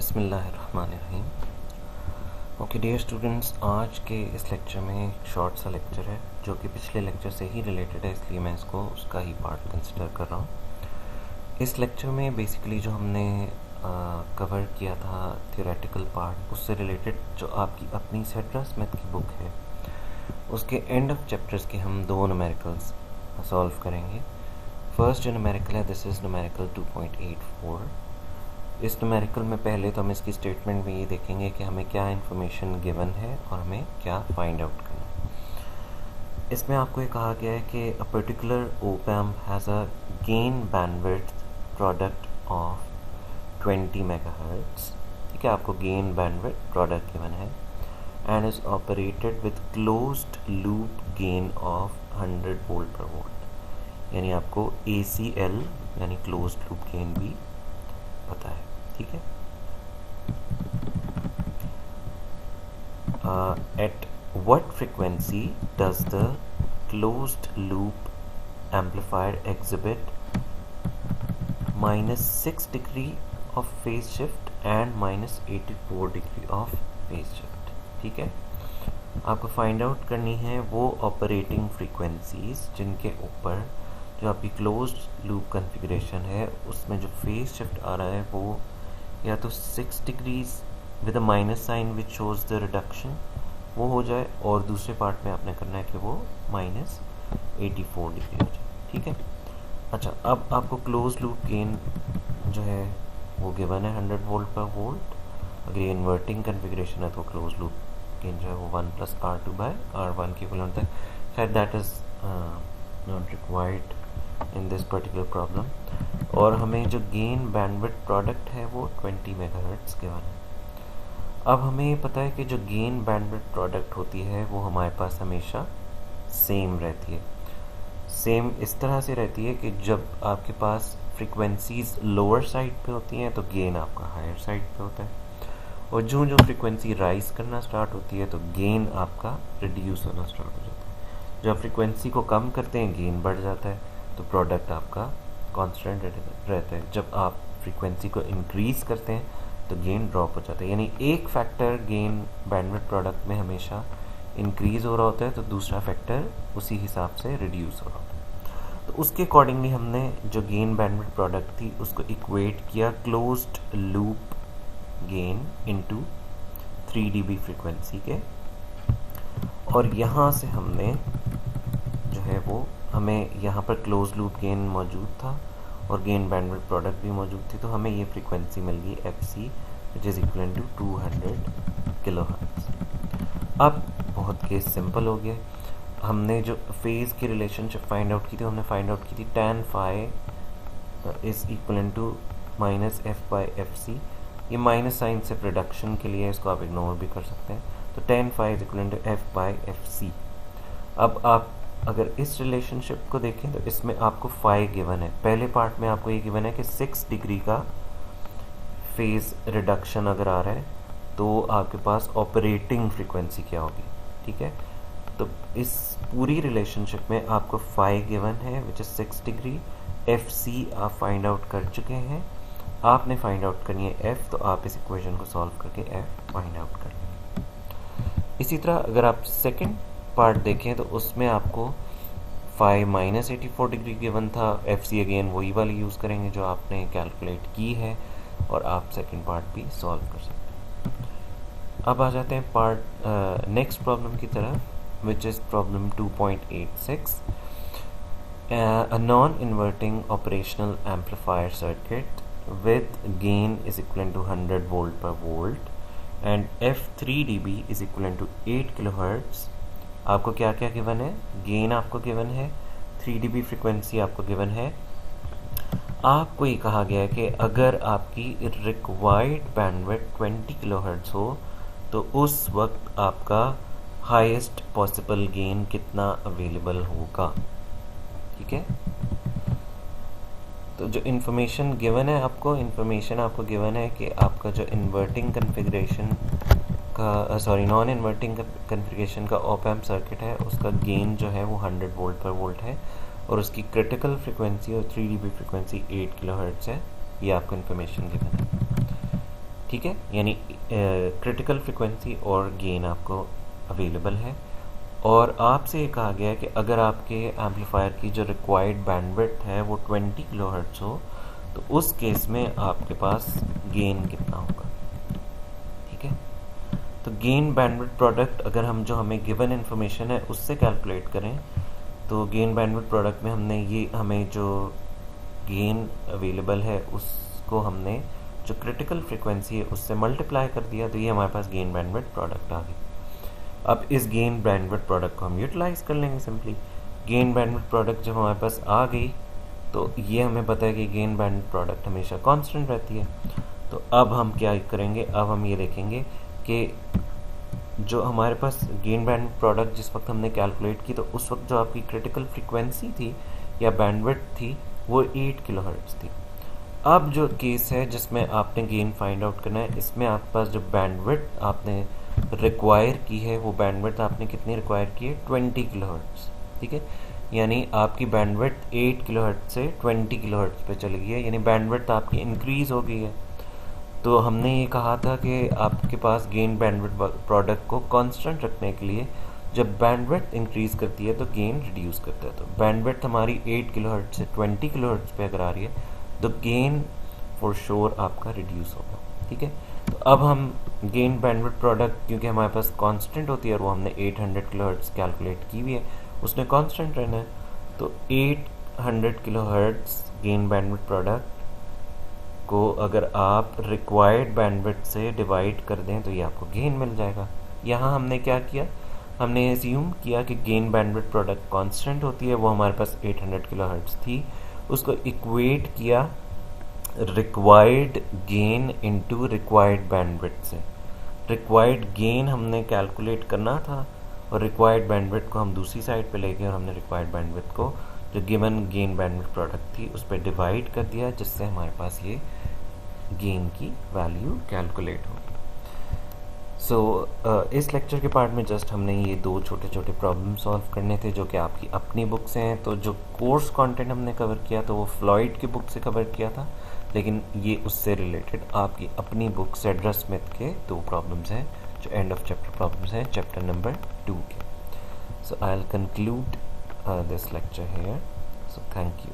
बिस्मिल्लाहिर्रहमानिर्रहीम। Okay dear students, आज के इस लेक्चर में एक शॉर्ट सा लेक्चर है जो कि पिछले लेक्चर से ही रिलेटेड है, इसलिए मैं इसको उसका ही पार्ट कंसिडर कर रहा हूँ। इस लेक्चर में बेसिकली जो हमने कवर किया था थियोरेटिकल पार्ट, उससे रिलेटेड जो आपकी अपनी सेड्रा स्मिथ की बुक है उसके एंड ऑफ चैप्टर्स के हम दो न्यूमेरिकल्स सॉल्व करेंगे। फर्स्ट जो न्यूमेरिकल है दिस इज़ न्यूमेरिकल 2.84। इस न्यूमेरिकल में पहले तो हम इसकी स्टेटमेंट में ये देखेंगे कि हमें क्या इन्फॉर्मेशन गिवन है और हमें क्या फाइंड आउट करना है। इसमें आपको ये कहा गया है कि a particular op amp has a gain bandwidth product of 20 megahertz. ठीक है, आपको गेन बैंडविड्थ प्रोडक्ट गिवन है and is operated with closed loop gain of 100 volt पर वोल्ट, यानी आपको ACL यानी क्लोज्ड लूप गेन भी पता है। ठीक है, at what frequency does the closed loop amplifier exhibit -6 degree of phase shift and -84 degree of phase shift. ठीक है, आपको फाइंड आउट करनी है वो ऑपरेटिंग फ्रीक्वेंसीज जिनके ऊपर जो आपकी क्लोज्ड लूप कॉन्फ़िगरेशन है उसमें जो फेज शिफ्ट आ रहा है वो या तो 6 degrees with a minus sign which shows the reduction वो हो जाए, और दूसरे पार्ट में आपने करना है कि वो -84 डिग्री हो जाए। ठीक है, अच्छा, अब आपको क्लोज लूप गेन जो है वो गिवन है 100 वोल्ट पर वोल्ट। अगर ये इन्वर्टिंग कॉन्फ़िगरेशन है तो क्लोज लूप गेन जो है वो 1 + R2/R1 के इक्विवेलेंट है। खैर that is not required in this particular problem. और हमें जो गेन बैंडविड्थ प्रोडक्ट है वो 20 मेगाहर्ट्ज़ गिवन है। अब हमें ये पता है कि जो गेन बैंडविड्थ प्रोडक्ट होती है वो हमारे पास हमेशा सेम रहती है। सेम इस तरह से रहती है कि जब आपके पास फ्रीक्वेंसीज लोअर साइड पे होती हैं तो गेन आपका हायर साइड पे होता है, और जो जो फ्रीक्वेंसी राइज करना स्टार्ट होती है तो गेन आपका रिड्यूस होना स्टार्ट हो जाता है। जब फ्रीक्वेंसी को कम करते हैं गेन बढ़ जाता है, तो प्रोडक्ट आपका कांस्टेंट रहता है। जब आप फ्रीक्वेंसी को इंक्रीज करते हैं तो गेन ड्रॉप हो जाता है, यानी एक फैक्टर गेन बैंडविड्थ प्रोडक्ट में हमेशा इंक्रीज हो रहा होता है तो दूसरा फैक्टर उसी हिसाब से रिड्यूस हो रहा होता है। तो उसके अकॉर्डिंगली हमने जो गेन बैंडविड्थ प्रोडक्ट थी उसको इक्वेट किया closed loop gain into 3 dB frequency के, और यहाँ से हमने जो है वो हमें यहाँ पर क्लोज लूप गेन मौजूद था और गेन बैंडविड्थ प्रोडक्ट भी मौजूद थी, तो हमें ये फ्रीक्वेंसी मिल गई FC which is equal to 200 kilohertz. अब बहुत केस सिंपल हो गया। हमने जो फेज़ की रिलेशनशिप फाइंड आउट की थी, हमने फाइंड आउट की थी tan phi is equal to -F/FC। ये माइनस साइन से प्रोडक्शन के लिए, इसको आप इग्नोर भी कर सकते हैं, तो tan phi is equal to F/FC। अब आप अगर इस रिलेशनशिप को देखें तो इसमें आपको फाई गिवन है। पहले पार्ट में आपको ये गिवन है कि 6 डिग्री का फेज रिडक्शन अगर आ रहा है तो आपके पास ऑपरेटिंग फ्रीक्वेंसी क्या होगी। ठीक है, तो इस पूरी रिलेशनशिप में आपको फाई गिवन है विच इज़ 6 डिग्री। FC आप फाइंड आउट कर चुके हैं, आपने फाइंड आउट करनी है F, तो आप इस इक्वेशन को सॉल्व करके F फाइंड आउट कर लेंगे। इसी तरह अगर आप सेकेंड पार्ट देखें तो उसमें आपको फाई -84 डिग्री गिवन था। FC अगेन वही वाली यूज़ करेंगे जो आपने कैलकुलेट की है, और आप सेकंड पार्ट भी सॉल्व कर सकते हैं। अब आ जाते हैं पार्ट नेक्स्ट प्रॉब्लम की तरफ which is problem 2.86। A non inverting operational amplifier circuit with gain is equivalent to 100 volt per volt and F3 dB is equivalent to 8 kilohertz। आपको क्या क्या गिवन है? गेन आपको गिवन है, 3 dB फ्रीक्वेंसी आपको given है। आपको ये कहा गया है कि अगर आपकी रिक्वायर्ड बैंडविड्थ 20 किलोहर्ट्ज़ हो तो उस वक्त आपका हाईएस्ट पॉसिबल गेन कितना अवेलेबल होगा। ठीक है, तो जो इन्फॉर्मेशन गिवन है आपको, इन्फॉर्मेशन आपको गिवन है कि आपका जो इन्वर्टिंग कॉन्फ़िगरेशन का नॉन इन्वर्टिंग कॉन्फ़िगरेशन का ऑप एम्प सर्किट है उसका गेन जो है वो 100 वोल्ट पर वोल्ट है, और उसकी क्रिटिकल फ्रीक्वेंसी और 3 dB फ्रीक्वेंसी 8 किलोहर्ट्ज़ है। ये आपको इन्फॉर्मेशन गिवन है। ठीक है, यानी क्रिटिकल फ्रिक्वेंसी और गेन आपको अवेलेबल है। और आपसे ये कहा गया है कि अगर आपके एम्पलीफायर की जो रिक्वायर्ड बैंडविड्थ है वो 20 किलोहर्ट्ज़ हो तो उस केस में आपके पास गेन कितना होगा। ठीक है, तो गेन बैंडविड्थ प्रोडक्ट अगर हम जो हमें गिवन इन्फॉर्मेशन है उससे कैलकुलेट करें तो गेन बैंडविड्थ प्रोडक्ट में हमने ये हमें जो गेन अवेलेबल है उसको हमने जो क्रिटिकल फ्रिक्वेंसी है उससे मल्टीप्लाई कर दिया, तो ये हमारे पास गेन बैंडविड्थ प्रोडक्ट आ गई। अब इस गेन बैंडविड्थ प्रोडक्ट को हम यूटिलाइज कर लेंगे सिंपली। गेन बैंडविड्थ प्रोडक्ट जब हमारे पास आ गई तो ये हमें पता है कि गेन बैंडविड्थ प्रोडक्ट हमेशा कांस्टेंट रहती है। तो अब हम क्या करेंगे, अब हम ये देखेंगे कि जो हमारे पास गेन बैंडविड्थ प्रोडक्ट जिस वक्त हमने कैलकुलेट की तो उस वक्त जो आपकी क्रिटिकल फ्रिक्वेंसी थी या बैंडविड्थ थी वो 8 किलोहर्ट्ज़ थी। अब जो केस है जिसमें आपने गेन फाइंड आउट करना है, इसमें आपके पास जो बैंडविड्थ आपने रिक्वायर की है वो बैंडविड्थ आपने कितनी रिक्वायर की है, 20 किलोहर्ट्ज़। ठीक है, यानी आपकी बैंडविड्थ 8 किलोहर्ट्ज़ से 20 किलोहर्ट्ज़ पे चली गई है, यानी बैंडविड्थ आपकी इंक्रीज़ हो गई है। तो हमने ये कहा था कि आपके पास गेन बैंडविड्थ प्रोडक्ट को कांस्टेंट रखने के लिए जब बैंडविड्थ इंक्रीज़ करती है तो गेन रिड्यूस करता है। तो बैंडविड्थ हमारी 8 किलोहर्ट्ज़ से 20 किलोहर्ट्ज़ पे अगर आ रही है तो गेन फॉर श्योर आपका रिड्यूस होगा। ठीक है, तो अब हम गेन बैंडविड्थ प्रोडक्ट क्योंकि हमारे पास कांस्टेंट होती है और वो हमने 800 किलोहर्ट्ज़ कैलकुलेट की हुई है, उसने कांस्टेंट रहना है। तो 800 किलोहर्ट्ज़ गेन बैंडविड्थ प्रोडक्ट को अगर आप रिक्वायर्ड बैंडविड्थ से डिवाइड कर दें तो ये आपको गेन मिल जाएगा। यहाँ हमने क्या किया, हमने एज्यूम किया कि गेन बैंडविड्थ प्रोडक्ट कांस्टेंट होती है, वो हमारे पास 800 किलोहर्ट्ज़ थी, उसको इक्वेट किया required gain into required bandwidth से। रिक्वायर्ड गेन हमने कैलकुलेट करना था और रिक्वायर्ड बैंडविड्थ को हम दूसरी साइड पे ले गए और हमने रिक्वायर्ड बैंडविड्थ को जो गिवन गेन बैंडविड्थ प्रोडक्ट थी उस पर डिवाइड कर दिया, जिससे हमारे पास ये गेन की वैल्यू कैलकुलेट हो। सो इस लेक्चर के पार्ट में जस्ट हमने ये दो छोटे छोटे प्रॉब्लम सॉल्व करने थे जो कि आपकी अपनी बुक से हैं। तो जो कोर्स कंटेंट हमने कवर किया तो वो फ्लॉयड की बुक से कवर किया था, लेकिन ये उससे रिलेटेड आपकी अपनी बुक सेड्रा स्मिथ के दो प्रॉब्लम्स हैं जो एंड ऑफ चैप्टर प्रॉब्लम्स हैं चैप्टर नंबर 2 के। So I will conclude this lecture here. So thank you.